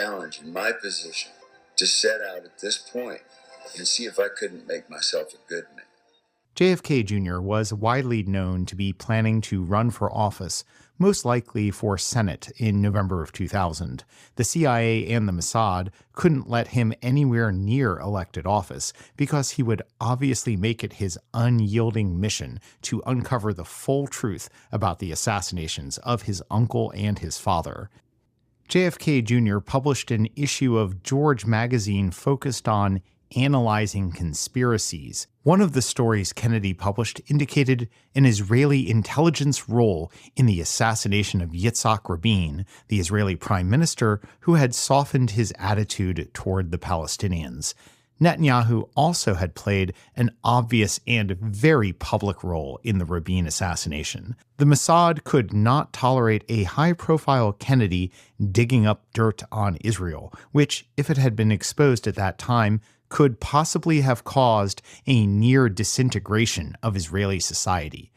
challenge in my position to set out at this point and see if I couldn't make myself a good man. JFK Jr. was widely known to be planning to run for office, most likely for Senate in November of 2000. The CIA and the Mossad couldn't let him anywhere near elected office because he would obviously make it his unyielding mission to uncover the full truth about the assassinations of his uncle and his father. JFK Jr. published an issue of George magazine focused on analyzing conspiracies. One of the stories Kennedy published indicated an Israeli intelligence role in the assassination of Yitzhak Rabin, the Israeli prime minister who had softened his attitude toward the Palestinians. Netanyahu also had played an obvious and very public role in the Rabin assassination. The Mossad could not tolerate a high-profile Kennedy digging up dirt on Israel, which, if it had been exposed at that time, could possibly have caused a near disintegration of Israeli society.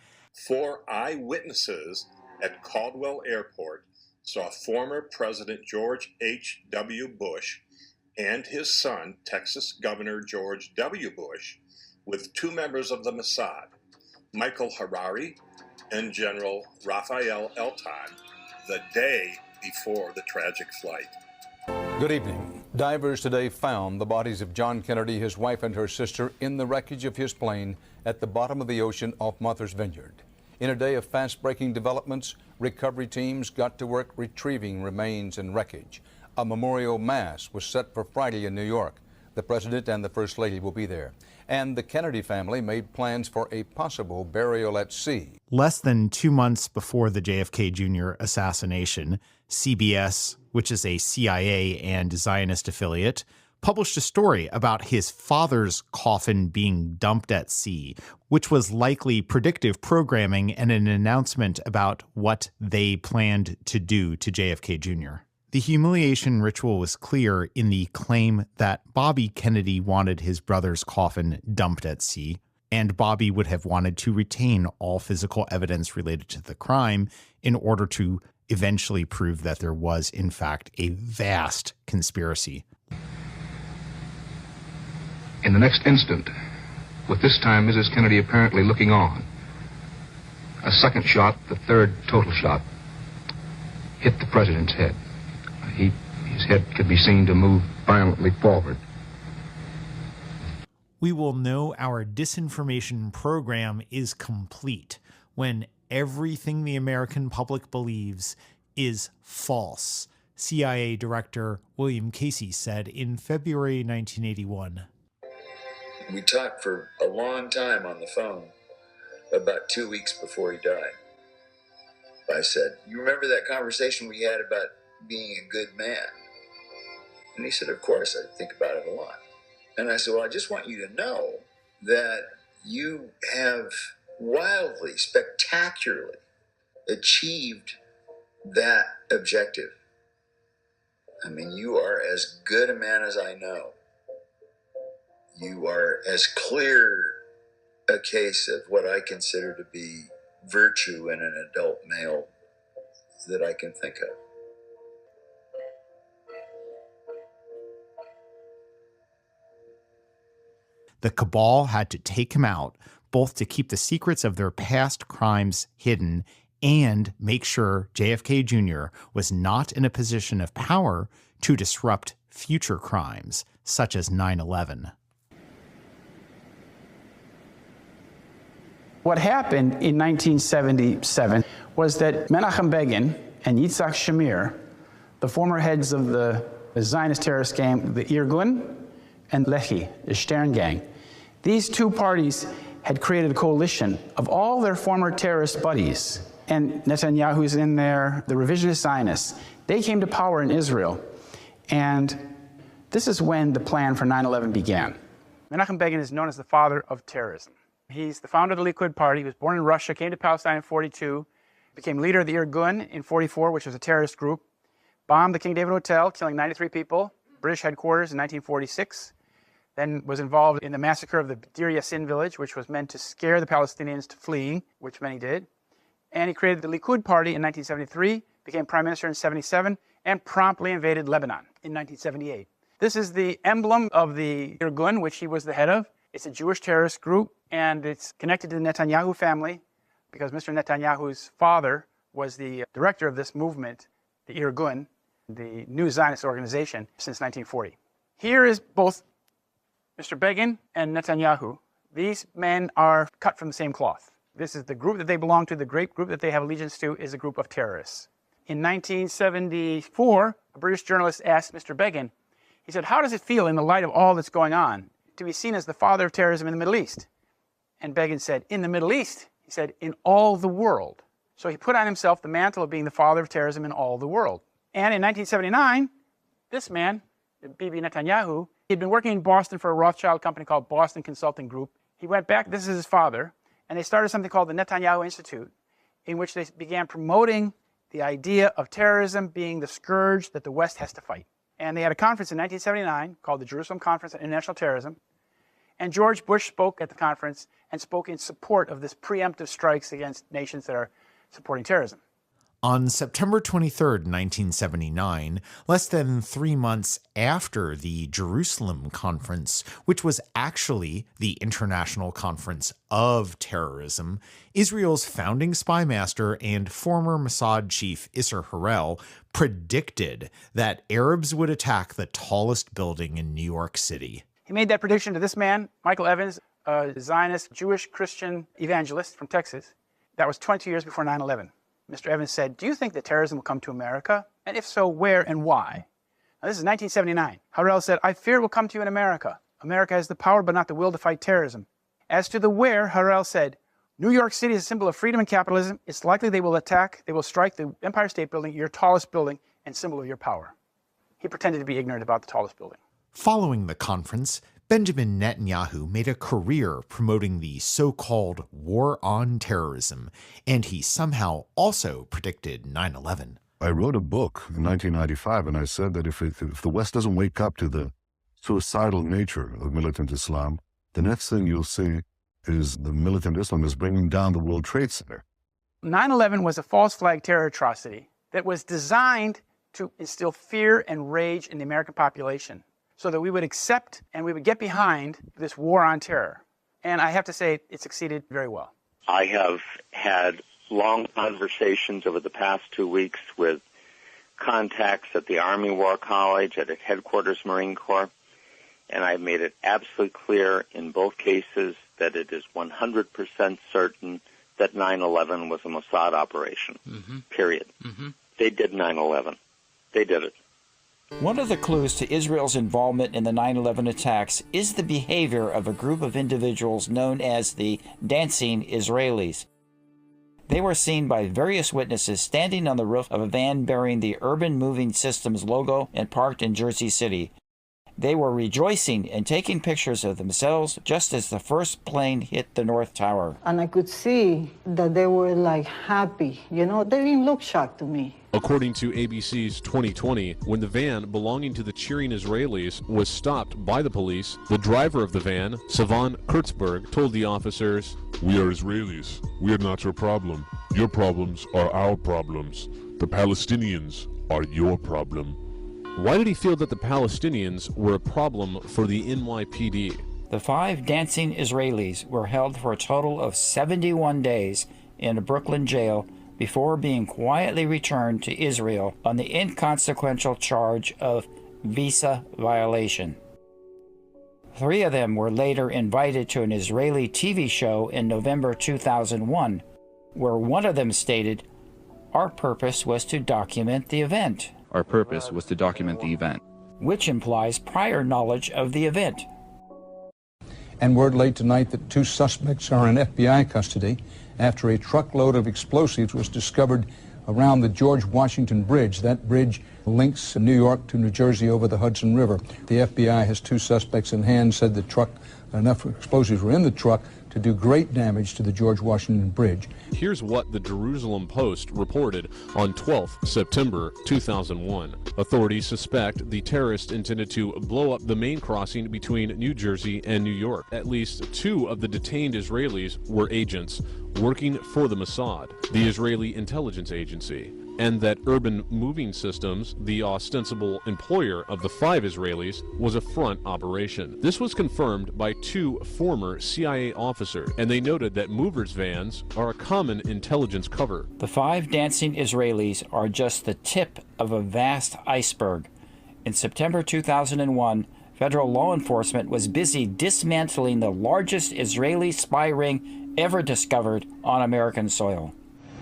4 eyewitnesses at Caldwell Airport saw former President George H.W. Bush and his son, Texas Governor George W. Bush, with 2 members of the Mossad, Michael Harari and General Raphael Elton, the day before the tragic flight. Good evening. Divers today found the bodies of John Kennedy, his wife, and her sister in the wreckage of his plane at the bottom of the ocean off Martha's Vineyard. In a day of fast-breaking developments, recovery teams got to work retrieving remains and wreckage. A memorial mass was set for Friday in New York. The President and the First Lady will be there. And the Kennedy family made plans for a possible burial at sea. Less than 2 months before the JFK Jr. assassination, CBS, which is a CIA and Zionist affiliate, published a story about his father's coffin being dumped at sea, which was likely predictive programming and an announcement about what they planned to do to JFK Jr. The humiliation ritual was clear in the claim that Bobby Kennedy wanted his brother's coffin dumped at sea, and Bobby would have wanted to retain all physical evidence related to the crime in order to eventually prove that there was, in fact, a vast conspiracy. In the next instant, with this time Mrs. Kennedy apparently looking on, a second shot, the third total shot, hit the President's head. His head could be seen to move violently forward. We will know our disinformation program is complete when everything the American public believes is false, CIA Director William Casey said in February 1981. We talked for a long time on the phone, about 2 weeks before he died. I said, "You remember that conversation we had about being a good man?" And he said, "Of course, I think about it a lot." And I said, "Well, I just want you to know that you have wildly, spectacularly achieved that objective. I mean, you are as good a man as I know. You are as clear a case of what I consider to be virtue in an adult male that I can think of." The cabal had to take him out, both to keep the secrets of their past crimes hidden and make sure JFK Jr. was not in a position of power to disrupt future crimes, such as 9/11. What happened in 1977 was that Menachem Begin and Yitzhak Shamir, the former heads of the Zionist terrorist gang, the Irgun, and Lehi, the Stern gang, these 2 parties had created a coalition of all their former terrorist buddies, and Netanyahu's in there, the revisionist Zionists. They came to power in Israel, and this is when the plan for 9/11 began. Menachem Begin is known as the father of terrorism. He's the founder of the Likud party. He was born in Russia, came to Palestine in 1942, became leader of the Irgun in 1944, which was a terrorist group, bombed the King David Hotel, killing 93 people, British headquarters in 1946, then was involved in the massacre of the Deir Yassin village, which was meant to scare the Palestinians to fleeing, which many did. And he created the Likud party in 1973, became prime minister in 1977, and promptly invaded Lebanon in 1978. This is the emblem of the Irgun, which he was the head of. It's a Jewish terrorist group, and it's connected to the Netanyahu family because Mr. Netanyahu's father was the director of this movement, the Irgun, the new Zionist organization, since 1940. Here is both Mr. Begin and Netanyahu. These men are cut from the same cloth. This is the group that they belong to, the great group that they have allegiance to is a group of terrorists. In 1974, a British journalist asked Mr. Begin, he said, how does it feel in the light of all that's going on to be seen as the father of terrorism in the Middle East? And Begin said, in the Middle East? He said, in all the world. So he put on himself the mantle of being the father of terrorism in all the world. And in 1979, this man, Bibi Netanyahu, he had been working in Boston for a Rothschild company called Boston Consulting Group. He went back, this is his father, and they started something called the Netanyahu Institute, in which they began promoting the idea of terrorism being the scourge that the West has to fight. And they had a conference in 1979 called the Jerusalem Conference on International Terrorism. And George Bush spoke at the conference and spoke in support of this preemptive strikes against nations that are supporting terrorism. On September 23, 1979, less than 3 months after the Jerusalem Conference, which was actually the International Conference of Terrorism, Israel's founding spy master and former Mossad chief Isser Harel predicted that Arabs would attack the tallest building in New York City. He made that prediction to this man, Michael Evans, a Zionist Jewish Christian evangelist from Texas. That was 22 years before 9/11. Mr. Evans said, do you think that terrorism will come to America? And if so, where and why? Now, this is 1979. Harel said, I fear it will come to you in America. America has the power but not the will to fight terrorism. As to the where, Harel said, New York City is a symbol of freedom and capitalism. It's likely they will strike the Empire State Building, your tallest building, and symbol of your power. He pretended to be ignorant about the tallest building. Following the conference, Benjamin Netanyahu made a career promoting the so-called war on terrorism, and he somehow also predicted 9/11. I wrote a book in 1995, and I said that if the West doesn't wake up to the suicidal nature of militant Islam, the next thing you'll see is the militant Islam is bringing down the World Trade Center. 9/11 was a false flag terror atrocity that was designed to instill fear and rage in the American population, so that we would accept and we would get behind this war on terror. And I have to say, it succeeded very well. I have had long conversations over the past 2 weeks with contacts at the Army War College, at Headquarters Marine Corps, and I've made it absolutely clear in both cases that it is 100% certain that 9/11 was a Mossad operation, period. They did 9/11. They did it. One of the clues to Israel's involvement in the 9/11 attacks is the behavior of a group of individuals known as the Dancing Israelis. They were seen by various witnesses standing on the roof of a van bearing the Urban Moving Systems logo and parked in Jersey City. They were rejoicing and taking pictures of themselves just as the first plane hit the North Tower. And I could see that they were like happy, they didn't look shocked to me. According to ABC's 2020, when the van belonging to the cheering Israelis was stopped by the police, the driver of the van, Savan Kurtzberg, told the officers, "We are Israelis. We are not your problem. Your problems are our problems. The Palestinians are your problem." Why did he feel that the Palestinians were a problem for the NYPD? The 5 dancing Israelis were held for a total of 71 days in a Brooklyn jail before being quietly returned to Israel on the inconsequential charge of visa violation. 3 of them were later invited to an Israeli TV show in November 2001, where one of them stated, "Our purpose was to document the event." Our purpose was to document the event. Which implies prior knowledge of the event. And word late tonight that 2 suspects are in FBI custody after a truckload of explosives was discovered around the George Washington Bridge. That bridge links New York to New Jersey over the Hudson River. The FBI has 2 suspects in hand, said the truck, enough explosives were in the truck to do great damage to the George Washington Bridge. Here's what the Jerusalem Post reported on 12 September 2001. Authorities suspect the terrorists intended to blow up the main crossing between New Jersey and New York. At least 2 of the detained Israelis were agents working for the Mossad, the Israeli intelligence agency. and that Urban Moving Systems, the ostensible employer of the 5 Israelis, was a front operation. This was confirmed by 2 former CIA officers, and they noted that movers vans are a common intelligence cover. The 5 dancing Israelis are just the tip of a vast iceberg. In September 2001, federal law enforcement was busy dismantling the largest Israeli spy ring ever discovered on American soil.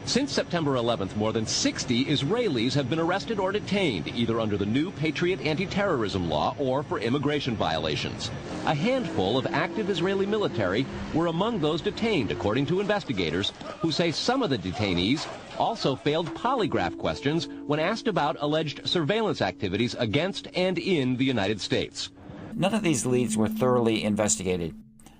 Since September 11th, more than 60 Israelis have been arrested or detained, either under the new Patriot anti-terrorism law or for immigration violations. A handful of active Israeli military were among those detained, according to investigators, who say some of the detainees also failed polygraph questions when asked about alleged surveillance activities against and in the United States. None of these leads were thoroughly investigated.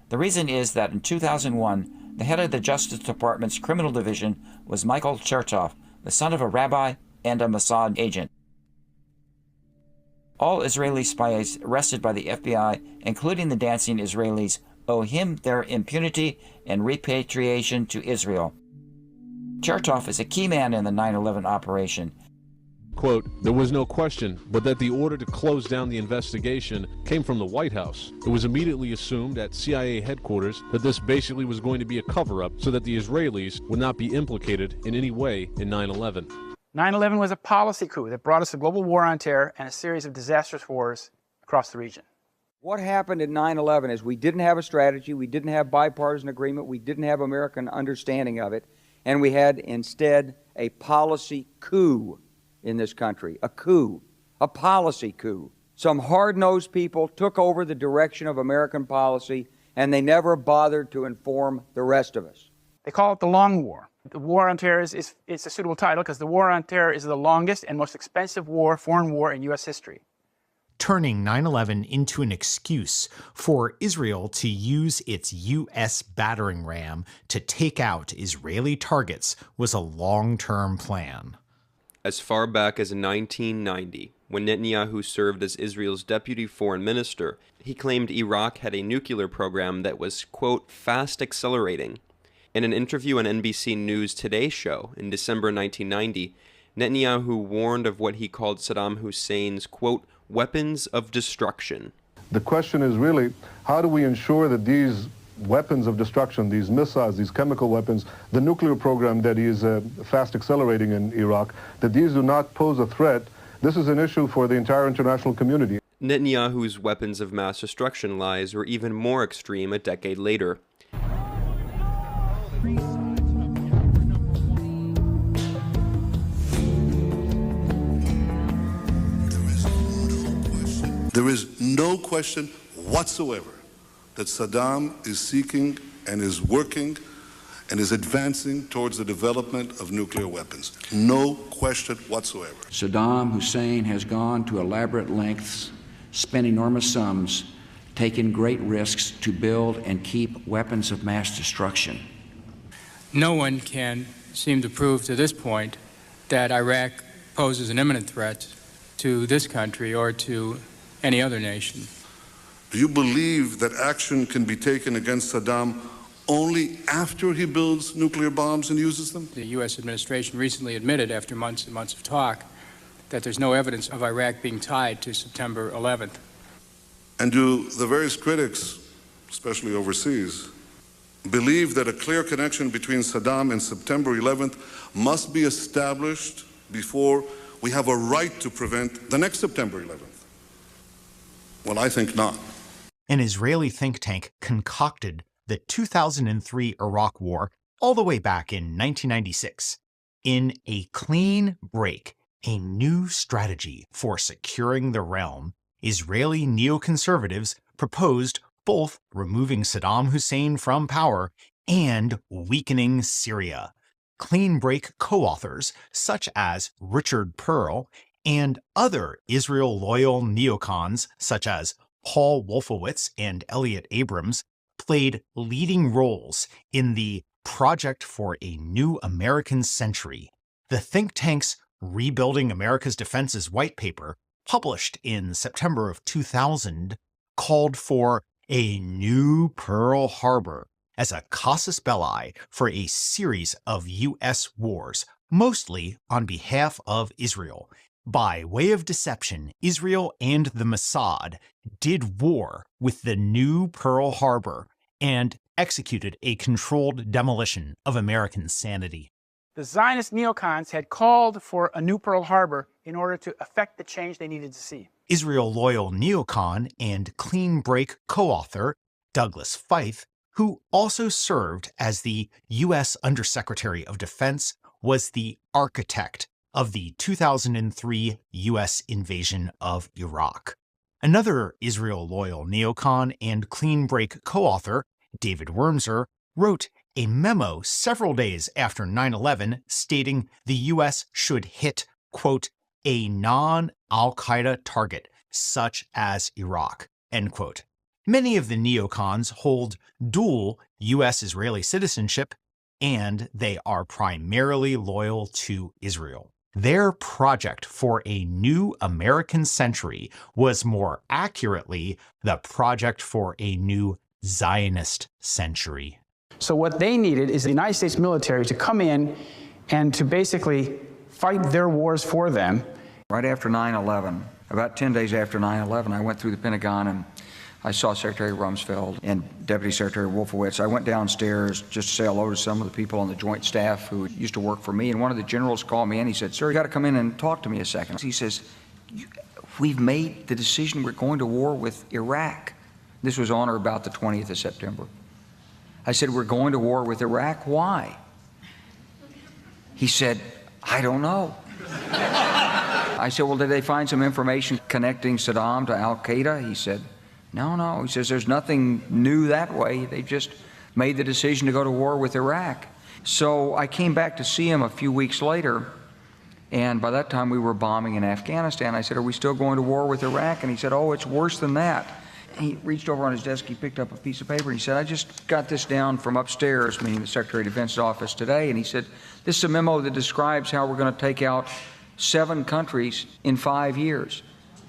The reason is that in 2001, the head of the Justice Department's criminal division was Michael Chertoff, the son of a rabbi and a Mossad agent. All Israeli spies arrested by the FBI, including the dancing Israelis, owe him their impunity and repatriation to Israel. Chertoff is a key man in the 9/11 operation. Quote, there was no question but that the order to close down the investigation came from the White House. It was immediately assumed at CIA headquarters that this basically was going to be a cover-up so that the Israelis would not be implicated in any way in 9/11. 9/11 was a policy coup that brought us a global war on terror and a series of disastrous wars across the region. What happened in 9/11 is we didn't have a strategy, we didn't have bipartisan agreement, we didn't have American understanding of it, and we had instead a policy coup in this country, a coup, a policy coup. Some hard-nosed people took over the direction of American policy, and they never bothered to inform the rest of us. They call it the Long War. The War on Terror is a suitable title because the War on Terror is the longest and most expensive foreign war in U.S. history. Turning 9/11 into an excuse for Israel to use its U.S. battering ram to take out Israeli targets was a long-term plan. As far back as 1990, when Netanyahu served as Israel's deputy foreign minister, he claimed Iraq had a nuclear program that was, quote, fast accelerating. In an interview on NBC News Today show in December 1990, Netanyahu warned of what he called Saddam Hussein's, quote, weapons of destruction. The question is really, how do we ensure that these weapons of destruction, these missiles, these chemical weapons, the nuclear program that is fast accelerating in Iraq, that these do not pose a threat? This is an issue for the entire international community. Netanyahu's weapons of mass destruction lies were even more extreme a decade later. There is no question whatsoever that Saddam is seeking and is working and is advancing towards the development of nuclear weapons. No question whatsoever. Saddam Hussein has gone to elaborate lengths, spent enormous sums, taken great risks to build and keep weapons of mass destruction. No one can seem to prove to this point that Iraq poses an imminent threat to this country or to any other nation. Do you believe that action can be taken against Saddam only after he builds nuclear bombs and uses them? The U.S. administration recently admitted, after months and months of talk, that there's no evidence of Iraq being tied to September 11th. And do the various critics, especially overseas, believe that a clear connection between Saddam and September 11th must be established before we have a right to prevent the next September 11th? Well, I think not. An Israeli think tank concocted the 2003 Iraq War all the way back in 1996. In a clean break, a new strategy for securing the realm, Israeli neoconservatives proposed both removing Saddam Hussein from power and weakening Syria. Clean break co-authors such as Richard Pearl and other Israel-loyal neocons such as Paul Wolfowitz and Elliot Abrams played leading roles in the Project for a New American Century. The think tank's Rebuilding America's Defenses white paper, published in September of 2000, called for a new Pearl Harbor as a casus belli for a series of U.S. wars, mostly on behalf of Israel. By way of deception, Israel and the Mossad did war with the new Pearl Harbor and executed a controlled demolition of American sanity. The Zionist neocons had called for a new Pearl Harbor in order to effect the change they needed to see. Israel-loyal neocon and clean break co-author Douglas Feith, who also served as the U.S. Undersecretary of Defense, was the architect of the 2003 U.S. invasion of Iraq. Another Israel-loyal neocon and clean break co-author, David Wurmser, wrote a memo several days after 9/11 stating the U.S. should hit, quote, a non-Al-Qaeda target, such as Iraq, end quote. Many of the neocons hold dual U.S.-Israeli citizenship, and they are primarily loyal to Israel. Their project for a new American century was more accurately the project for a new Zionist century. So what they needed is the United States military to come in and to basically fight their wars for them. Right after 9/11, about 10 days after 9/11, I went through the Pentagon and I saw Secretary Rumsfeld and Deputy Secretary Wolfowitz. I went downstairs just to say hello to some of the people on the Joint Staff who used to work for me, and one of the generals called me in. He said, "Sir, you got to come in and talk to me a second." He says, "We've made the decision. We're going to war with Iraq." This was on or about the 20th of September. I said, "We're going to war with Iraq. Why?" He said, "I don't know." I said, "Well, did they find some information connecting Saddam to Al-Qaeda?" He said, No. He says, "There's nothing new that way. They just made the decision to go to war with Iraq." So I came back to see him a few weeks later, and by that time we were bombing in Afghanistan. I said, "Are we still going to war with Iraq?" And he said, "Oh, it's worse than that." He reached over on his desk, he picked up a piece of paper, and he said, "I just got this down from upstairs," meaning the Secretary of Defense's office today, and he said, "This is a memo that describes how we're going to take out 7 countries in 5 years,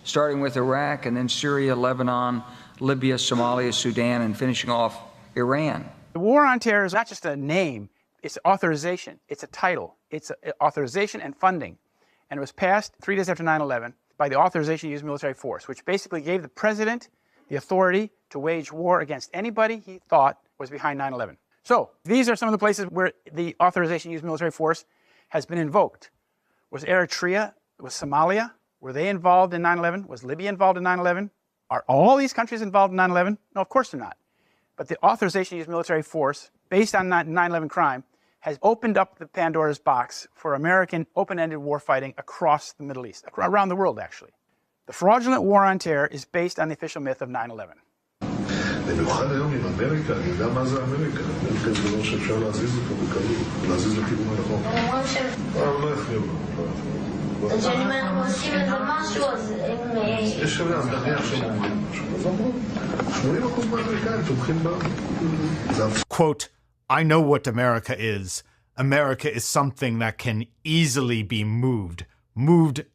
starting with Iraq and then Syria, Lebanon, Libya, Somalia, Sudan, and finishing off Iran." The War on Terror is not just a name, it's authorization, it's a title, it's authorization and funding. And it was passed 3 days after 9/11 by the authorization to use military force, which basically gave the president the authority to wage war against anybody he thought was behind 9/11. So these are some of the places where the authorization to use military force has been invoked. Was Eritrea, was Somalia, were they involved in 9/11? Was Libya involved in 9/11? Are all these countries involved in 9/11? No, of course they're not. But the authorization to use military force based on 9/11 crime has opened up the Pandora's box for American open-ended war fighting across the Middle East, around the world actually. The fraudulent war on terror is based on the official myth of 9/11. במיוחד היום עם אמריקה, אני יודע מה זה אמריקה. אין כזה דבר שאפשר להזיז אותו בקלות, להזיז לכיוון הנכון. לא יחמיאו לו. יש שווה, אז נניח שהם אומרים משהו. אז אמרו, 80% מהאמריקאים תומכים בה. Quote, "I know what America is. America is something that can easily be moved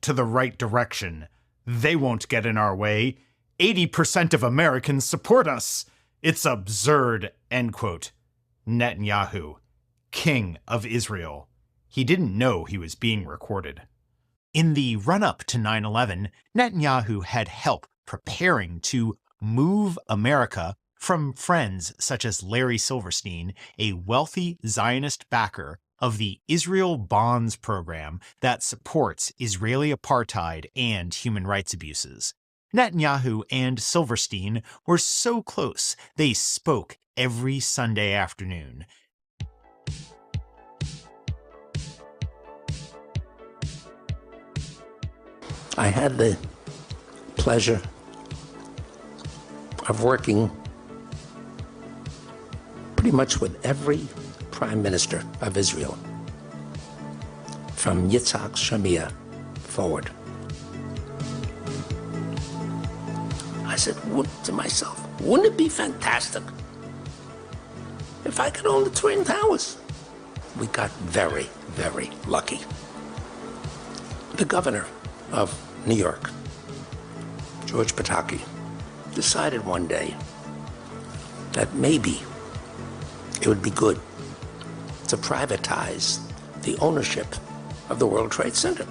to the right direction. They won't get in our way. 80% of Americans support us. It's absurd," end quote. Netanyahu, king of Israel. He didn't know he was being recorded. In the run-up to 9/11, Netanyahu had help preparing to move America from friends such as Larry Silverstein, a wealthy Zionist backer of the Israel Bonds program that supports Israeli apartheid and human rights abuses. Netanyahu and Silverstein were so close they spoke every Sunday afternoon. I had the pleasure of working pretty much with every prime minister of Israel, from Yitzhak Shamir forward. I said to myself, wouldn't it be fantastic if I could own the Twin Towers? We got very, very lucky. The governor of New York, George Pataki, decided one day that maybe it would be good to privatize the ownership of the World Trade Center.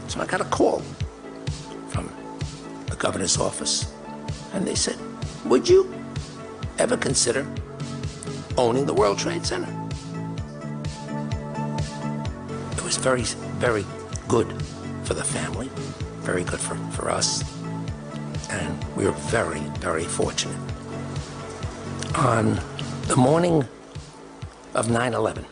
So I got a call from the governor's office, and they said, would you ever consider owning the World Trade Center? It was very, very good for the family, very good for us, and we were very, very fortunate. On the morning of 9/11,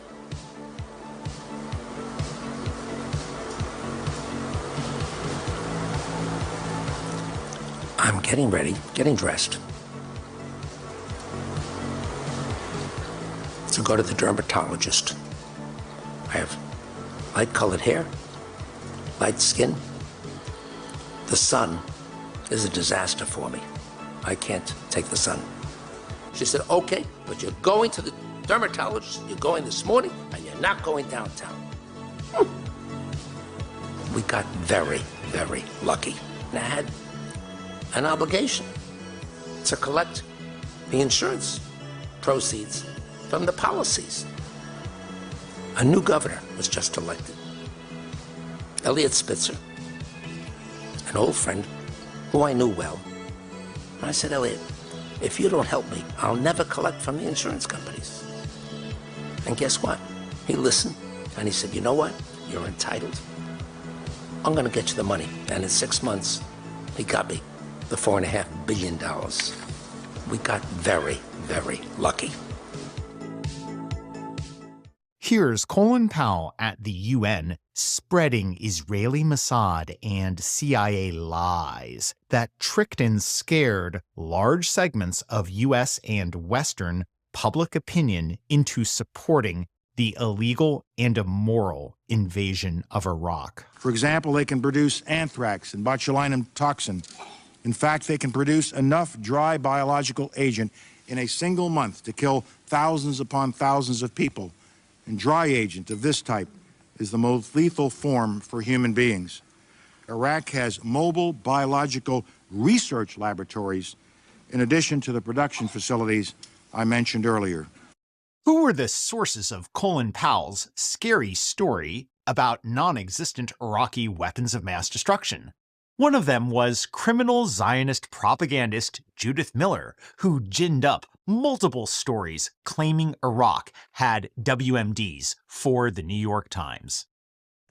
I'm getting ready, getting dressed to go to the dermatologist. I have light-colored hair, light skin. The sun is a disaster for me. I can't take the sun. She said, okay, but you're going to the dermatologist, you're going this morning, and you're not going downtown. We got very, very lucky. And I had an obligation to collect the insurance proceeds from the policies. A new governor was just elected. Elliot Spitzer, an old friend who I knew well. And I said, Elliot, if you don't help me, I'll never collect from the insurance companies. And guess what? He listened, and he said, you know what? You're entitled. I'm gonna get you the money. And in 6 months, he got me the $4.5 billion. We got very, very lucky. Here's Colin Powell at the UN spreading Israeli Mossad and CIA lies that tricked and scared large segments of U.S. and Western public opinion into supporting the illegal and immoral invasion of Iraq. For example, they can produce anthrax and botulinum toxin. In fact, they can produce enough dry biological agent in a single month to kill thousands upon thousands of people. And dry agent of this type is the most lethal form for human beings. Iraq has mobile biological research laboratories in addition to the production facilities I mentioned earlier. Who were the sources of Colin Powell's scary story about non-existent Iraqi weapons of mass destruction? One of them was criminal Zionist propagandist Judith Miller, who ginned up multiple stories claiming Iraq had WMDs for the New York Times.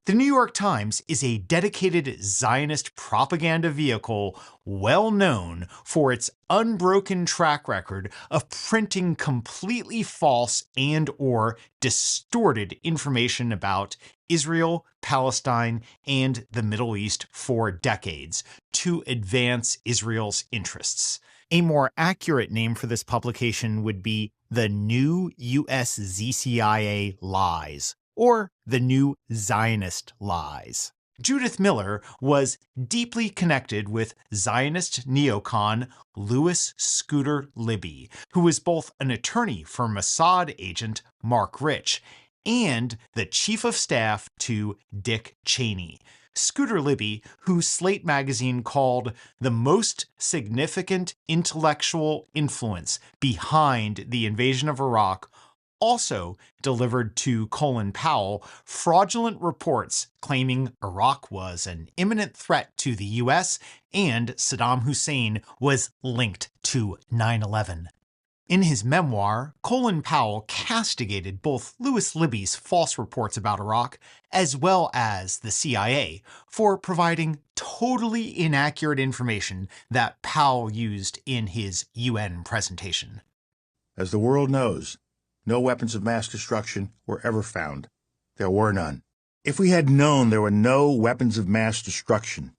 The New York Times is a dedicated Zionist propaganda vehicle well known for its unbroken track record of printing completely false and/or distorted information about Israel, Palestine, and the Middle East for decades to advance Israel's interests. A more accurate name for this publication would be the New US ZCIA Lies, or the New Zionist Lies. Judith Miller was deeply connected with Zionist neocon Louis Scooter Libby, who was both an attorney for Mossad agent Mark Rich and the chief of staff to Dick Cheney. Scooter Libby, who Slate magazine called the most significant intellectual influence behind the invasion of Iraq, also delivered to Colin Powell fraudulent reports claiming Iraq was an imminent threat to the U.S. and Saddam Hussein was linked to 9/11. In his memoir, Colin Powell castigated both Louis Libby's false reports about Iraq as well as the CIA for providing totally inaccurate information that Powell used in his UN presentation. As the world knows, no weapons of mass destruction were ever found. There were none. If we had known there were no weapons of mass destruction,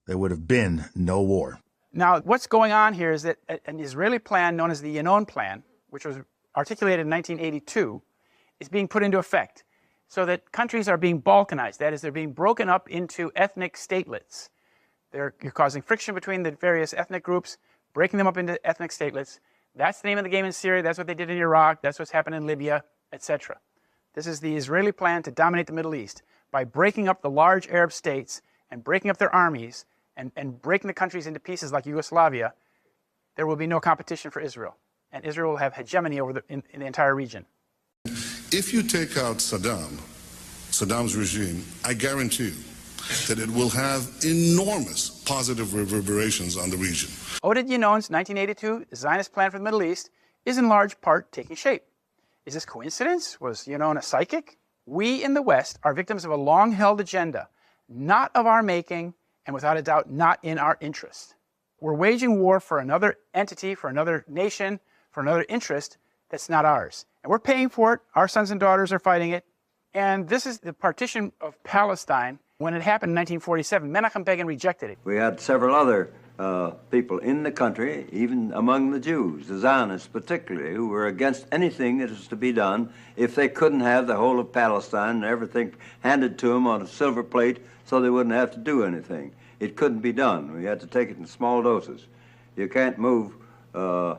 there would have been no war. Now, what's going on here is that an Israeli plan known as the Yinon Plan, which was articulated in 1982, is being put into effect so that countries are being balkanized. That is, they're being broken up into ethnic statelets. You're causing friction between the various ethnic groups, breaking them up into ethnic statelets. That's the name of the game in Syria. That's what they did in Iraq. That's what's happened in Libya, etc. This is the Israeli plan to dominate the Middle East by breaking up the large Arab states and breaking up their armies and breaking the countries into pieces like Yugoslavia. There will be no competition for Israel, and Israel will have hegemony over in the entire region. If you take out Saddam, Saddam's regime, I guarantee you that it will have enormous positive reverberations on the region. Oded Yinon's 1982 Zionist plan for the Middle East is in large part taking shape. Is this coincidence? Was Yinon a psychic? We in the West are victims of a long-held agenda, not of our making, and without a doubt, not in our interest. We're waging war for another entity, for another nation, for another interest that's not ours. And we're paying for it. Our sons and daughters are fighting it. And this is the partition of Palestine. When it happened in 1947, Menachem Begin rejected it. We had several other people in the country, even among the Jews, the Zionists particularly, who were against anything that was to be done if they couldn't have the whole of Palestine and everything handed to them on a silver plate so they wouldn't have to do anything. It couldn't be done. We had to take it in small doses. You can't move 5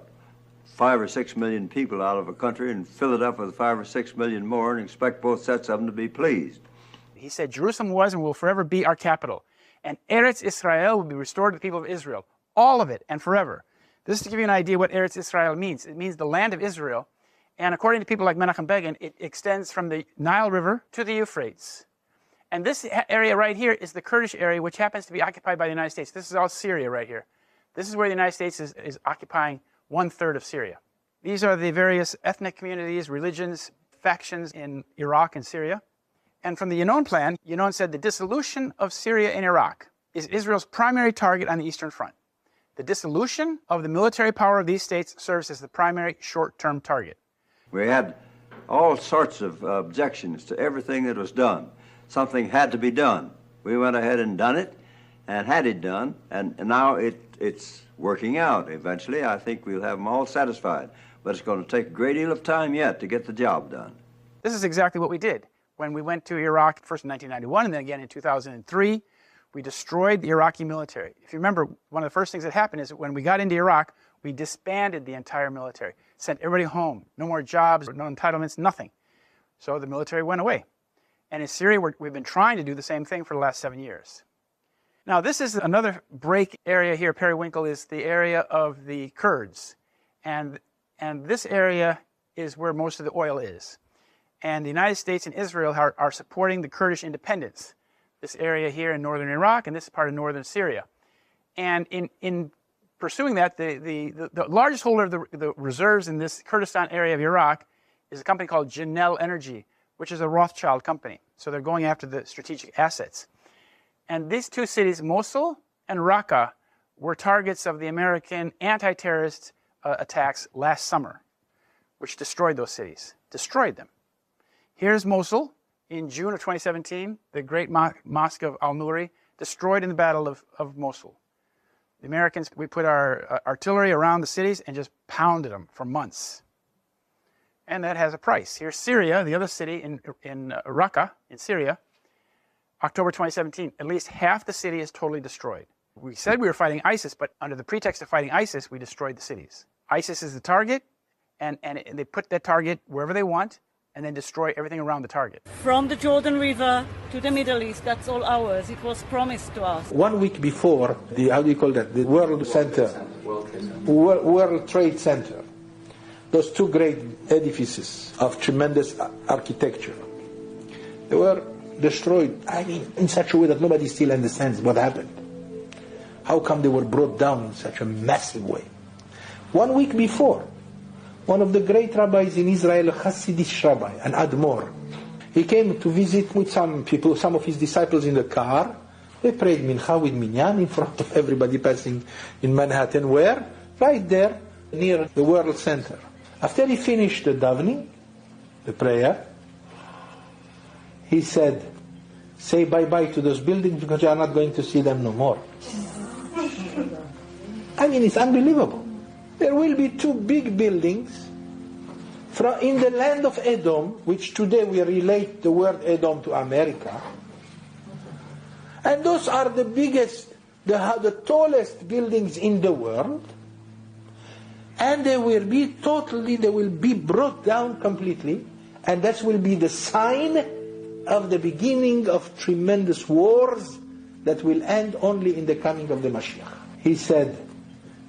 or 6 million people out of a country and fill it up with 5 or 6 million more and expect both sets of them to be pleased. He said Jerusalem was and will forever be our capital. And Eretz Israel will be restored to the people of Israel. All of it and forever. This is to give you an idea what Eretz Israel means. It means the land of Israel. And according to people like Menachem Begin, it extends from the Nile River to the Euphrates. And this area right here is the Kurdish area, which happens to be occupied by the United States. This is all Syria right here. This is where the United States is occupying 1/3 of Syria. These are the various ethnic communities, religions, factions in Iraq and Syria. And from the Yinon plan, Yinon said the dissolution of Syria and Iraq is Israel's primary target on the Eastern Front. The dissolution of the military power of these states serves as the primary short-term target. We had all sorts of objections to everything that was done. Something had to be done. We went ahead and done it and had it done, and now it's working out. Eventually, I think we'll have them all satisfied. But it's going to take a great deal of time yet to get the job done. This is exactly what we did. When we went to Iraq, first in 1991 and then again in 2003, we destroyed the Iraqi military. If you remember, one of the first things that happened is that when we got into Iraq, we disbanded the entire military, sent everybody home, no more jobs, no entitlements, nothing. So the military went away. And in Syria, we've been trying to do the same thing for the last 7 years. Now, this is another break area here. Periwinkle is the area of the Kurds. And this area is where most of the oil is. And the United States and Israel are supporting the Kurdish independence. This area here in northern Iraq and this part of northern Syria. And in pursuing that, the largest holder of the reserves in this Kurdistan area of Iraq is a company called Janel Energy, which is a Rothschild company. So they're going after the strategic assets. And these two cities, Mosul and Raqqa, were targets of the American anti-terrorist attacks last summer, which destroyed those cities, destroyed them. Here's Mosul in June of 2017, the great mosque of Al-Nuri, destroyed in the Battle of Mosul. The Americans, we put our artillery around the cities and just pounded them for months. And that has a price. Here's Syria, the other city in Raqqa, in Syria, October 2017. At least half the city is totally destroyed. We said we were fighting ISIS, but under the pretext of fighting ISIS, we destroyed the cities. ISIS is the target, and they put that target wherever they want, and then destroy everything around the target. From the Jordan River to the Middle East, that's all ours. It was promised to us. 1 week before the, the World Center, World Trade Center, those two great edifices of tremendous architecture, they were destroyed, in such a way that nobody still understands what happened. How come they were brought down in such a massive way? 1 week before, one of the great rabbis in Israel, a Hasidic rabbi, an Admor, he came to visit with some people, some of his disciples in the car. They prayed mincha with minyan in front of everybody passing in Manhattan. Where? Right there, near the World Center. After he finished the davening, the prayer, he said, say bye-bye to those buildings because you are not going to see them no more. It's unbelievable. There will be two big buildings in the land of Edom, which today we relate the word Edom to America. And those are the biggest, the tallest buildings in the world. And they will be brought down completely. And that will be the sign of the beginning of tremendous wars that will end only in the coming of the Mashiach. He said,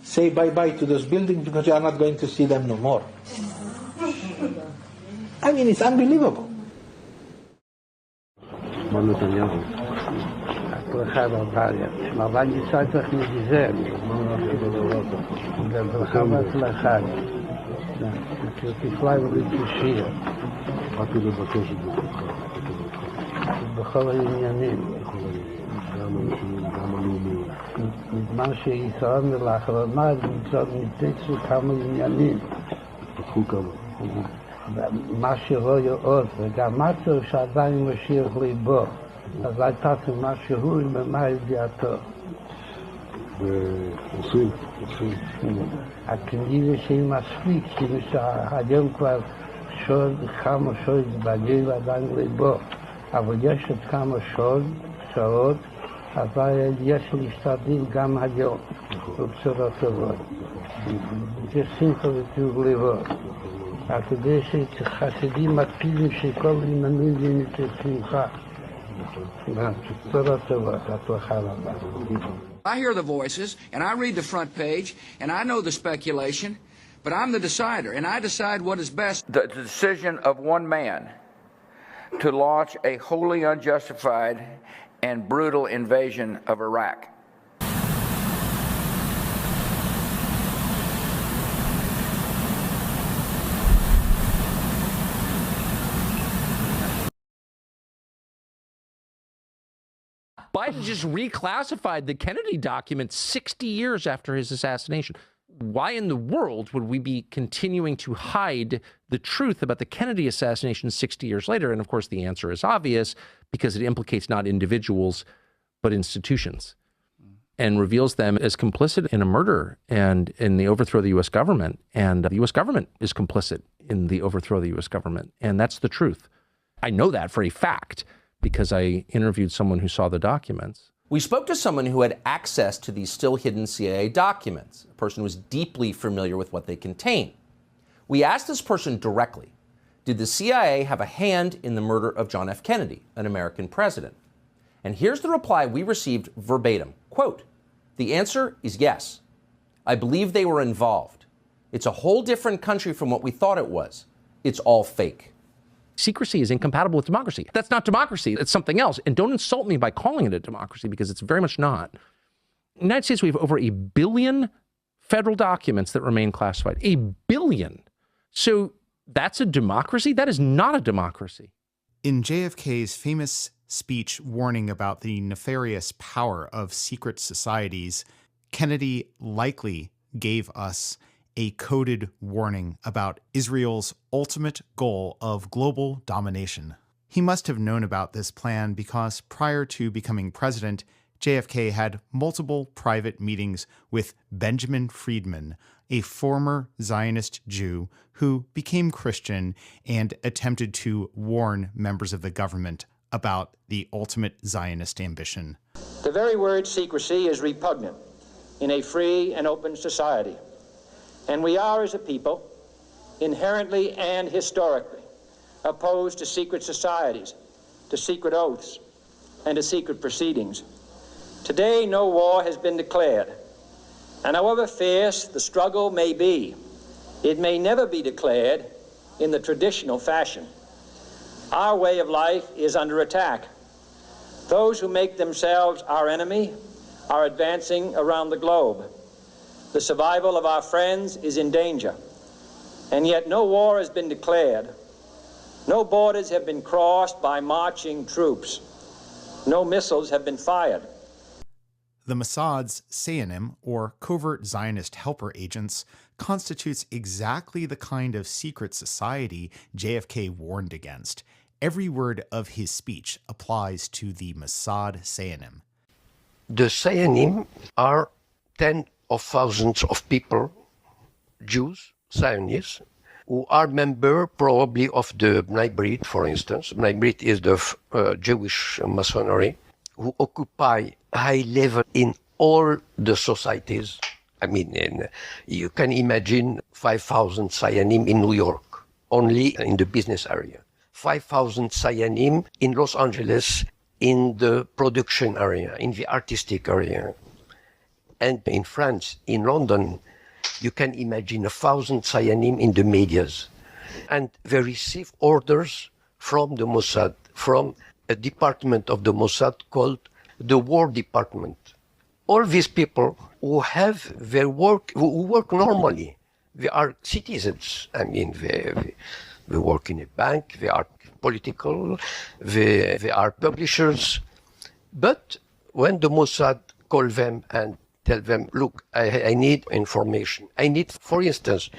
say bye-bye to those buildings because you are not going to see them no more. It's unbelievable. הצלחה בבעיה. אבל אני צריך מגזר. ברכה והצלחה. תפלאי ולתשיר. באתי לבקש את זה. בכל העניינים. גם הלאומיים. בזמן שישראל לאחרונה ניתצו כמה עניינים. פתחו כמה. מה שרואה עוד, וגם מצו שעדיין משאיר ליבו. אז הייתה משהו ומה ידיעתו. ועושים. הכנראה שהיא מספיק, שהיום כבר כמה שעות בגיל עדיין ליבו. אבל יש עוד כמה שעות, אבל יש להשתדל גם היום, ובשורות טובות. יש שמחה וטוב לבו. כדי שחסידים מקפידים שכל עניינים יהיו כשמחה. בשורות טובות, הצלחה רבה. I hear the voices, and I read the front page, and I know the speculation, but I'm the decider, and I decide what is best. The decision of one man to launch a wholly unjustified and brutal invasion of Iraq. Biden just reclassified the Kennedy documents 60 years after his assassination. Why in the world would we be continuing to hide the truth about the Kennedy assassination 60 years later? And of course, the answer is obvious, because it implicates not individuals, but institutions, and reveals them as complicit in a murder and in the overthrow of the U.S. government. And the U.S. government is complicit in the overthrow of the U.S. government. And that's the truth. I know that for a fact, because I interviewed someone who saw the documents. We spoke to someone who had access to these still hidden CIA documents, a person who was deeply familiar with what they contain. We asked this person directly, did the CIA have a hand in the murder of John F. Kennedy, an American president? And here's the reply we received verbatim. Quote, the answer is yes. I believe they were involved. It's a whole different country from what we thought it was. It's all fake. Secrecy is incompatible with democracy. That's not democracy. It's something else. And don't insult me by calling it a democracy, because it's very much not. In the United States, we have over 1 billion federal documents that remain classified. 1 billion. So that's a democracy? That is not a democracy. In JFK's famous speech warning about the nefarious power of secret societies, Kennedy likely gave us a coded warning about Israel's ultimate goal of global domination. He must have known about this plan because prior to becoming president, JFK had multiple private meetings with Benjamin Friedman, a former Zionist Jew who became Christian and attempted to warn members of the government about the ultimate Zionist ambition. The very word secrecy is repugnant in a free and open society. And we are, as a people, inherently and historically opposed to secret societies, to secret oaths, and to secret proceedings. Today, no war has been declared. And however fierce the struggle may be, it may never be declared in the traditional fashion. Our way of life is under attack. Those who make themselves our enemy are advancing around the globe. The survival of our friends is in danger. And yet no war has been declared. No borders have been crossed by marching troops. No missiles have been fired. The Mossad's Sayanim, or covert Zionist helper agents, constitutes exactly the kind of secret society JFK warned against. Every word of his speech applies to the Mossad Sayanim. The Sayanim are 10 of thousands of people, Jews, Zionists, who are members probably of the Bnei Brit, for instance. Bnei Brit is the Jewish Masonry, who occupy high level in all the societies. I mean, you can imagine 5,000 Sayanim in New York, only in the business area. 5,000 Sayanim in Los Angeles, in the production area, in the artistic area. And in France, in London, you can imagine 1,000 Sayanim in the medias. And they receive orders from the Mossad, from a department of the Mossad called the War Department. All these people who have their work, who work normally, they are citizens. I mean, they work in a bank, they are political, they are publishers. But when the Mossad call them and tell them, look, I need information. I need, for instance,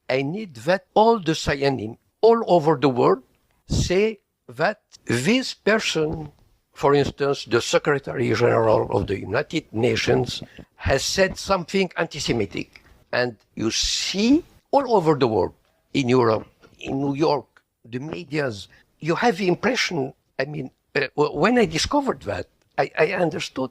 I need that all the Zionim all over the world say that this person, for instance, the Secretary General of the United Nations, has said something anti-Semitic. And you see all over the world, in Europe, in New York, the medias, you have the impression, I mean, when I discovered that, I understood,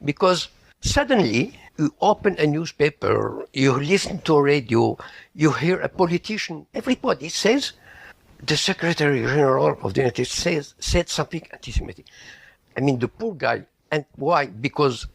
because suddenly you open a newspaper, you listen to a radio, you hear a politician, everybody says, the Secretary General of the United States said something anti-Semitic. I mean, the poor guy. And why? Because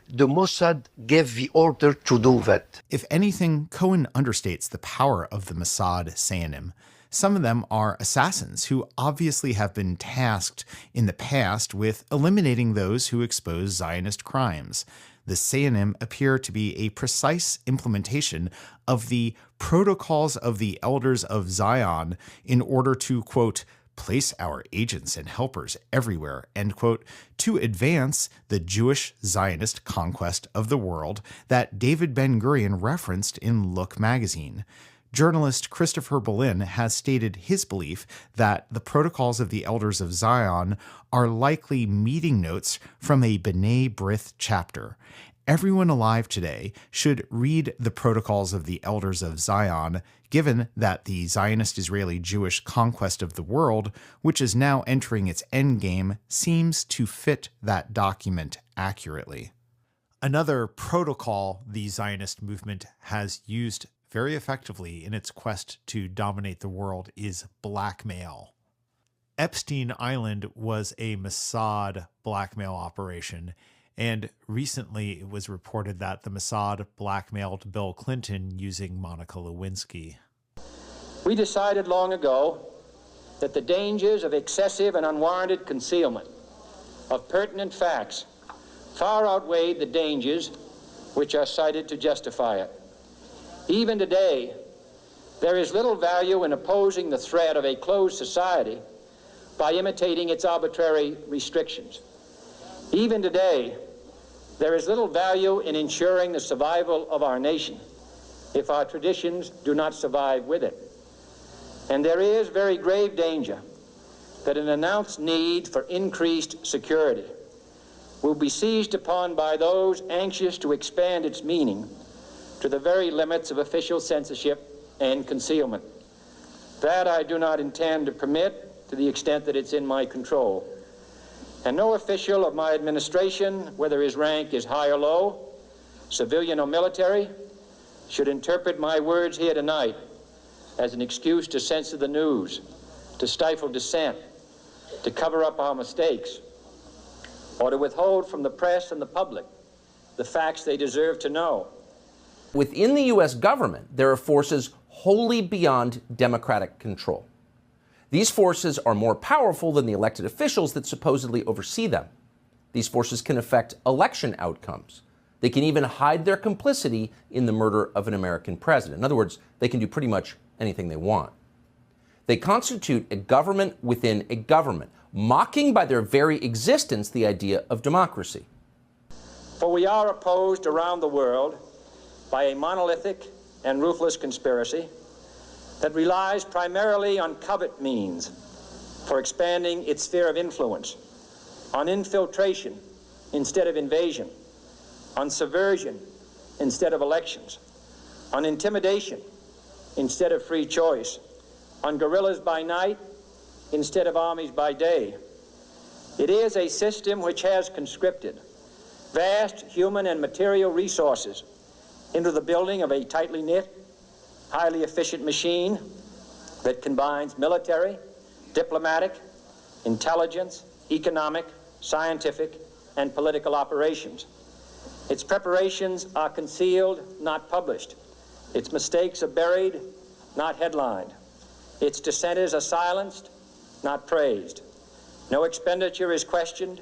the Mossad gave the order to do that. If anything, Cohen understates the power of the Mossad Sayanim. Some of them are assassins who obviously have been tasked in the past with eliminating those who expose Zionist crimes. The Sayanim appear to be a precise implementation of the protocols of the elders of Zion in order to, quote, place our agents and helpers everywhere, end quote, to advance the Jewish Zionist conquest of the world that David Ben-Gurion referenced in Look magazine. Journalist Christopher Berlin has stated his belief that the protocols of the elders of Zion are likely meeting notes from a B'nai B'rith chapter. Everyone alive today should read the protocols of the elders of Zion, given that the Zionist Israeli Jewish conquest of the world, which is now entering its endgame, seems to fit that document accurately. Another protocol the Zionist movement has used very effectively in its quest to dominate the world is blackmail. Epstein Island was a Mossad blackmail operation, and recently it was reported that the Mossad blackmailed Bill Clinton using Monica Lewinsky. We decided long ago that the dangers of excessive and unwarranted concealment of pertinent facts far outweighed the dangers which are cited to justify it. Even today, there is little value in opposing the threat of a closed society by imitating its arbitrary restrictions. Even today, there is little value in ensuring the survival of our nation if our traditions do not survive with it. And there is very grave danger that an announced need for increased security will be seized upon by those anxious to expand its meaning to the very limits of official censorship and concealment. That I do not intend to permit to the extent that it's in my control. And no official of my administration, whether his rank is high or low, civilian or military, should interpret my words here tonight as an excuse to censor the news, to stifle dissent, to cover up our mistakes, or to withhold from the press and the public the facts they deserve to know. Within the U.S. government, there are forces wholly beyond democratic control. These forces are more powerful than the elected officials that supposedly oversee them. These forces can affect election outcomes. They can even hide their complicity in the murder of an American president. In other words, they can do pretty much anything they want. They constitute a government within a government, mocking by their very existence the idea of democracy. For we are opposed around the world by a monolithic and ruthless conspiracy that relies primarily on covert means for expanding its sphere of influence, on infiltration instead of invasion, on subversion instead of elections, on intimidation instead of free choice, on guerrillas by night instead of armies by day. It is a system which has conscripted vast human and material resources into the building of a tightly knit, highly efficient machine that combines military, diplomatic, intelligence, economic, scientific, and political operations. Its preparations are concealed, not published. Its mistakes are buried, not headlined. Its dissenters are silenced, not praised. No expenditure is questioned,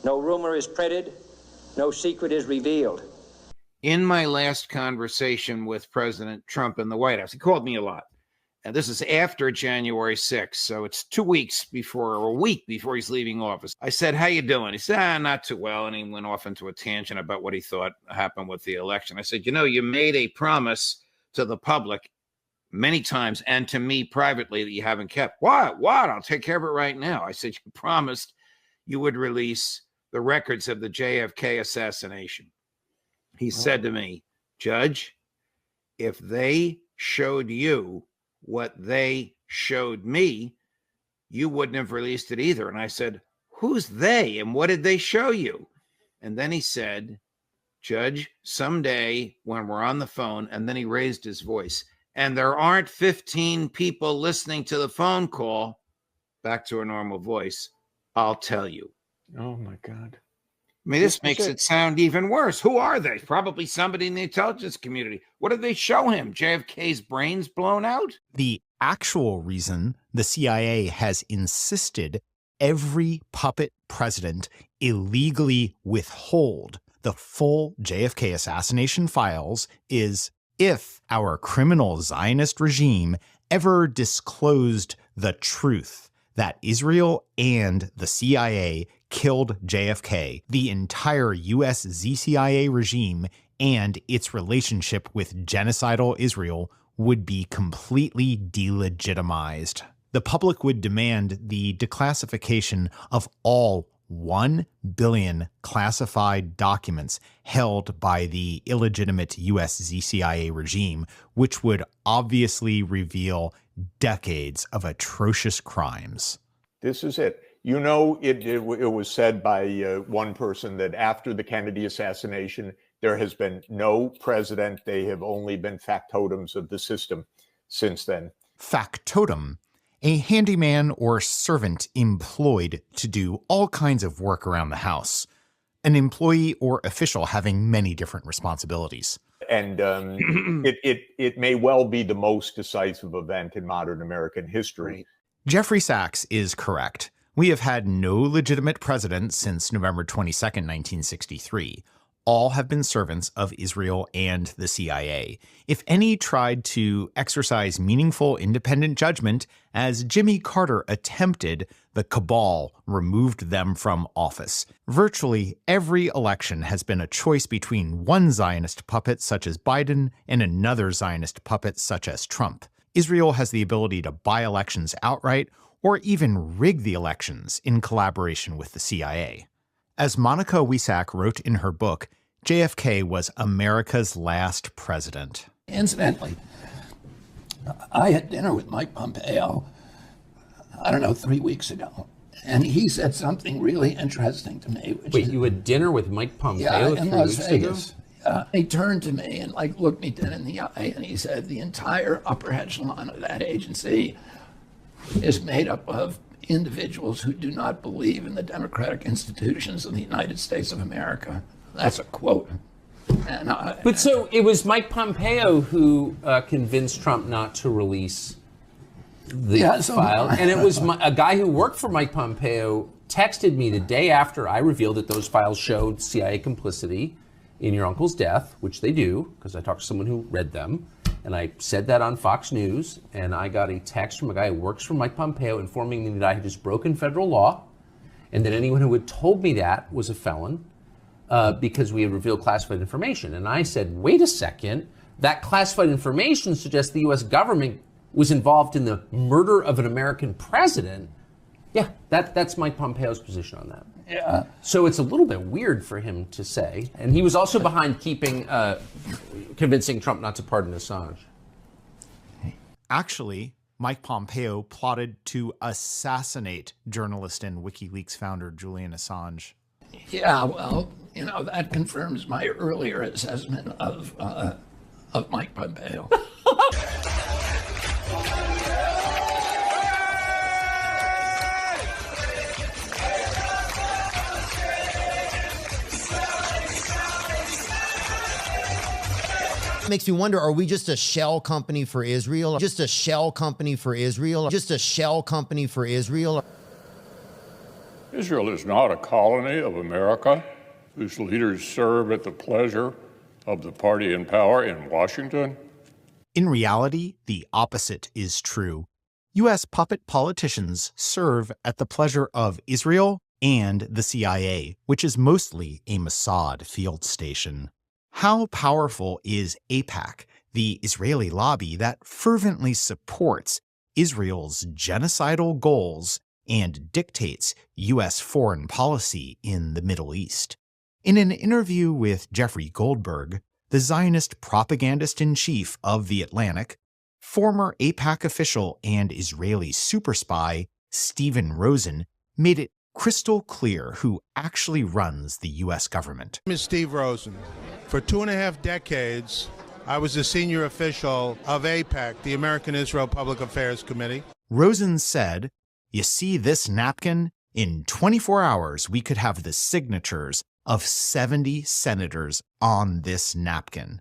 no rumor is printed, no secret is revealed. In my last conversation with President Trump in the White House, he called me a lot. And this is after January 6th, so it's 2 weeks before, or a week before he's leaving office. I said, how you doing? He said, not too well. And he went off into a tangent about what he thought happened with the election. I said, you made a promise to the public many times and to me privately that you haven't kept. What? I'll take care of it right now. I said, you promised you would release the records of the JFK assassination. He said to me, Judge, if they showed you what they showed me, you wouldn't have released it either. And I said, who's they and what did they show you? And then he said, Judge, someday when we're on the phone, and then he raised his voice, and there aren't 15 people listening to the phone call, back to a normal voice, I'll tell you. Oh my God. I mean, this makes it sound even worse. Who are they? Probably somebody in the intelligence community. What did they show him? JFK's brains blown out? The actual reason the CIA has insisted every puppet president illegally withhold the full JFK assassination files is if our criminal Zionist regime ever disclosed the truth that Israel and the CIA killed JFK, the entire US ZCIA regime and its relationship with genocidal Israel would be completely delegitimized. The public would demand the declassification of all 1 billion classified documents held by the illegitimate US ZCIA regime, which would obviously reveal decades of atrocious crimes. This is it. It was said by one person that after the Kennedy assassination, there has been no president. They have only been factotums of the system since then. Factotum, a handyman or servant employed to do all kinds of work around the house. An employee or official having many different responsibilities. And it may well be the most decisive event in modern American history. Jeffrey Sachs is correct. We have had no legitimate president since November 22nd, 1963. All have been servants of Israel and the CIA. If any tried to exercise meaningful independent judgment, as Jimmy Carter attempted, the cabal removed them from office. Virtually every election has been a choice between one Zionist puppet such as Biden and another Zionist puppet such as Trump. Israel has the ability to buy elections outright or even rig the elections in collaboration with the CIA. As Monica Wiesack wrote in her book, JFK was America's last president. Incidentally, I had dinner with Mike Pompeo, 3 weeks ago, and he said something really interesting to me. Wait, you had dinner with Mike Pompeo 3 weeks ago? He turned to me and looked me dead in the eye, and he said the entire upper echelon of that agency is made up of individuals who do not believe in the democratic institutions of the United States of America. That's a quote. But so it was Mike Pompeo who convinced Trump not to release the file. And it was a guy who worked for Mike Pompeo texted me the day after I revealed that those files showed CIA complicity in your uncle's death, which they do, because I talked to someone who read them. And I said that on Fox News, and I got a text from a guy who works for Mike Pompeo informing me that I had just broken federal law, and that anyone who had told me that was a felon because we had revealed classified information. And I said, wait a second, that classified information suggests the U.S. government was involved in the murder of an American president. Yeah, that's Mike Pompeo's position on that. Yeah. So it's a little bit weird for him to say. And he was also behind convincing Trump not to pardon Assange. Actually, Mike Pompeo plotted to assassinate journalist and WikiLeaks founder Julian Assange. Yeah, well, that confirms my earlier assessment of Mike Pompeo. Makes me wonder, are we just a shell company for Israel? Just a shell company for Israel? Just a shell company for Israel? Israel is not a colony of America whose leaders serve at the pleasure of the party in power in Washington. In reality, the opposite is true. U.S. puppet politicians serve at the pleasure of Israel and the CIA, which is mostly a Mossad field station. How powerful is AIPAC, the Israeli lobby that fervently supports Israel's genocidal goals and dictates U.S. foreign policy in the Middle East? In an interview with Jeffrey Goldberg, the Zionist propagandist-in-chief of The Atlantic, former AIPAC official and Israeli super spy Stephen Rosen made it crystal clear who actually runs the U.S. government. My name is Steve Rosen. For 2.5 decades, I was a senior official of AIPAC, the American Israel Public Affairs Committee. Rosen said, "You see this napkin? In 24 hours, we could have the signatures of 70 senators on this napkin."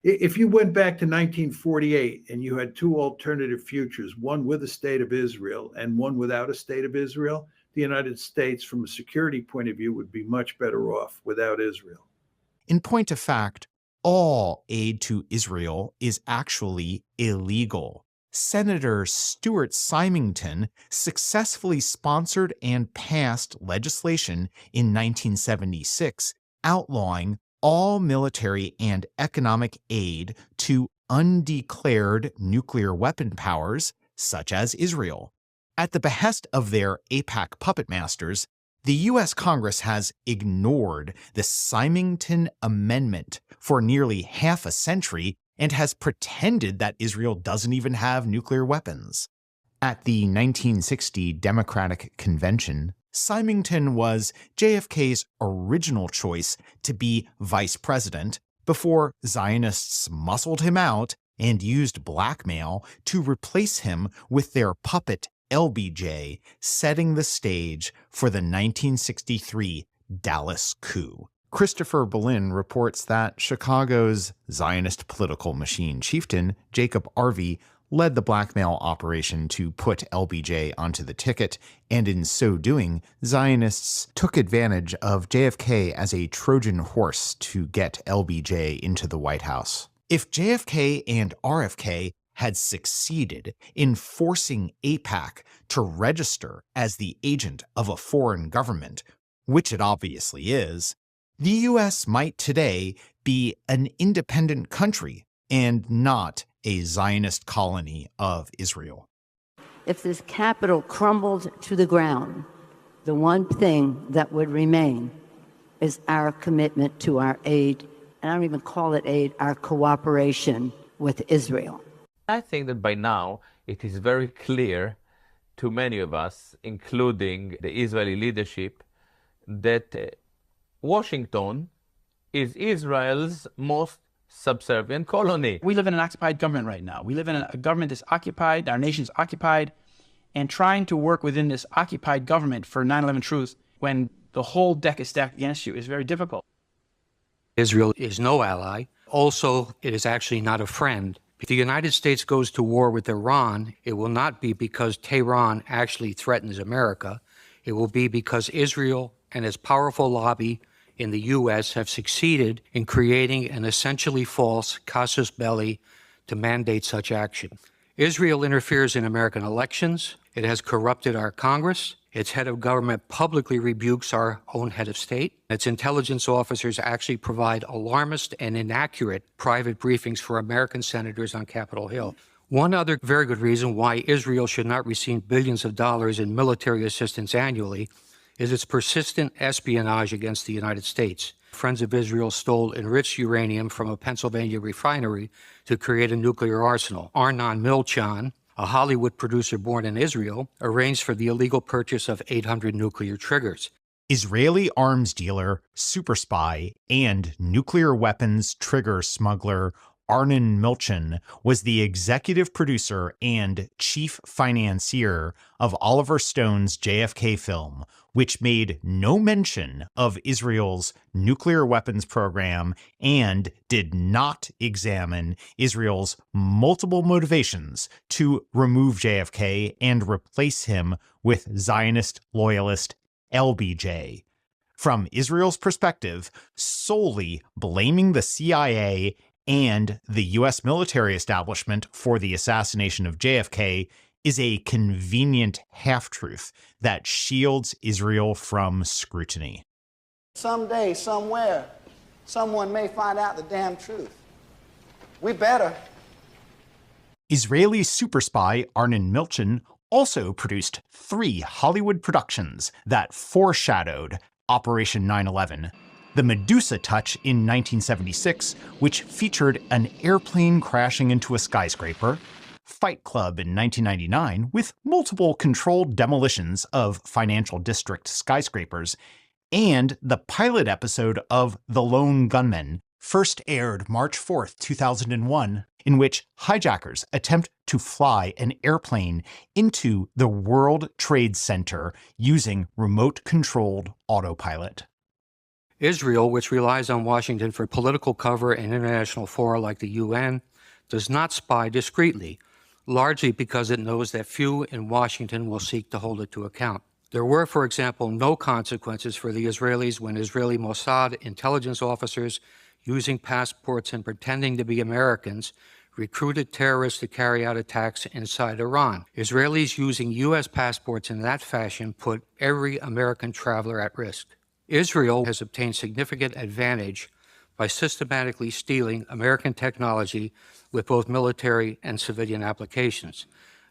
If you went back to 1948 and you had two alternative futures, one with a state of Israel and one without a state of Israel, the United States, from a security point of view, would be much better off without Israel. In point of fact, all aid to Israel is actually illegal. Senator Stuart Symington successfully sponsored and passed legislation in 1976 outlawing all military and economic aid to undeclared nuclear weapon powers such as Israel. At the behest of their AIPAC puppet masters, the U.S. Congress has ignored the Symington Amendment for nearly half a century and has pretended that Israel doesn't even have nuclear weapons. At the 1960 Democratic Convention, Symington was JFK's original choice to be vice president before Zionists muscled him out and used blackmail to replace him with their puppet LBJ, setting the stage for the 1963 Dallas coup. Christopher Berlin reports that Chicago's Zionist political machine chieftain, Jacob Arvey, led the blackmail operation to put LBJ onto the ticket, and in so doing, Zionists took advantage of JFK as a Trojan horse to get LBJ into the White House. If JFK and RFK had succeeded in forcing AIPAC to register as the agent of a foreign government, which it obviously is, the U.S. might today be an independent country and not a Zionist colony of Israel. If this capital crumbled to the ground, the one thing that would remain is our commitment to our aid, and I don't even call it aid, our cooperation with Israel. I think that by now it is very clear to many of us, including the Israeli leadership, that Washington is Israel's most subservient colony. We live in an occupied government right now. We live in a government that's occupied, our nation's occupied, and trying to work within this occupied government for 9/11 truth when the whole deck is stacked against you is very difficult. Israel is no ally. Also, it is actually not a friend. If the United States goes to war with Iran, it will not be because Tehran actually threatens America. It will be because Israel and its powerful lobby in the U.S. have succeeded in creating an essentially false casus belli to mandate such action. Israel interferes in American elections. It has corrupted our Congress. Its head of government publicly rebukes our own head of state. Its intelligence officers actually provide alarmist and inaccurate private briefings for American senators on Capitol Hill. One other very good reason why Israel should not receive billions of dollars in military assistance annually is its persistent espionage against the United States. Friends of Israel stole enriched uranium from a Pennsylvania refinery to create a nuclear arsenal. Arnon Milchan, a Hollywood producer born in Israel, arranged for the illegal purchase of 800 nuclear triggers. Israeli arms dealer, super spy, and nuclear weapons trigger smuggler Arnon Milchan was the executive producer and chief financier of Oliver Stone's JFK film, which made no mention of Israel's nuclear weapons program and did not examine Israel's multiple motivations to remove JFK and replace him with Zionist loyalist LBJ. From Israel's perspective, solely blaming the CIA and the U.S. military establishment for the assassination of JFK is a convenient half-truth that shields Israel from scrutiny. Someday, somewhere, someone may find out the damn truth. We better. Israeli super spy Arnon Milchan also produced 3 Hollywood productions that foreshadowed Operation 9/11. The Medusa Touch in 1976, which featured an airplane crashing into a skyscraper, Fight Club in 1999, with multiple controlled demolitions of financial district skyscrapers, and the pilot episode of The Lone Gunman, first aired March 4, 2001, in which hijackers attempt to fly an airplane into the World Trade Center using remote-controlled autopilot. Israel, which relies on Washington for political cover in international fora like the UN, does not spy discreetly, largely because it knows that few in Washington will seek to hold it to account. There were, for example, no consequences for the Israelis when Israeli Mossad intelligence officers, using passports and pretending to be Americans, recruited terrorists to carry out attacks inside Iran. Israelis using U.S. passports in that fashion put every American traveler at risk. Israel has obtained significant advantage by systematically stealing American technology with both military and civilian applications.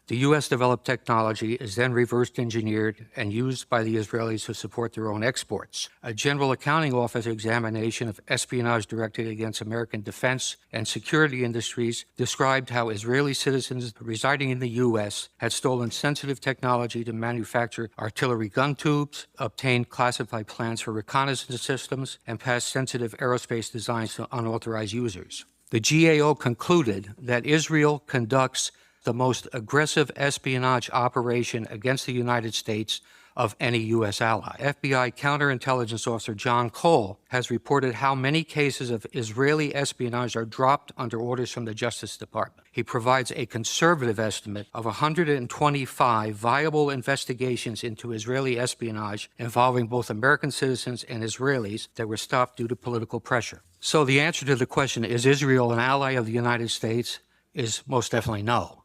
The U.S.-developed technology is then reverse engineered and used by the Israelis to support their own exports. A General Accounting Office examination of espionage directed against American defense and security industries described how Israeli citizens residing in the U.S. had stolen sensitive technology to manufacture artillery gun tubes, obtained classified plans for reconnaissance systems, and passed sensitive aerospace designs to unauthorized users. The GAO concluded that Israel conducts the most aggressive espionage operation against the United States of any U.S. ally. FBI counterintelligence officer John Cole has reported how many cases of Israeli espionage are dropped under orders from the Justice Department. He provides a conservative estimate of 125 viable investigations into Israeli espionage involving both American citizens and Israelis that were stopped due to political pressure. So the answer to the question, is Israel an ally of the United States, is most definitely no.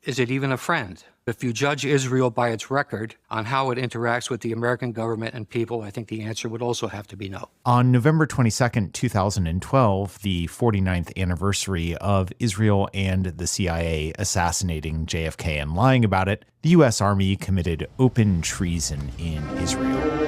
Is it even a friend? If you judge Israel by its record on how it interacts with the American government and people, I think the answer would also have to be no. On November 22, 2012, the 49th anniversary of Israel and the CIA assassinating JFK and lying about it, the U.S. Army committed open treason in Israel.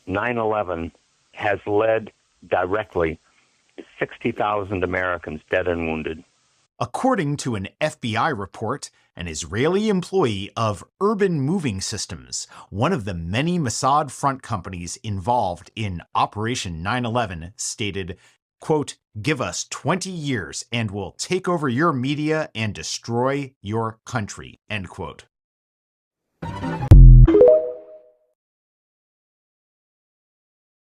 "9/11 has led directly to 60,000 Americans dead and wounded." According to an FBI report, an Israeli employee of Urban Moving Systems, one of the many Mossad front companies involved in Operation 9/11, stated, quote, "Give us 20 years and we'll take over your media and destroy your country," end quote.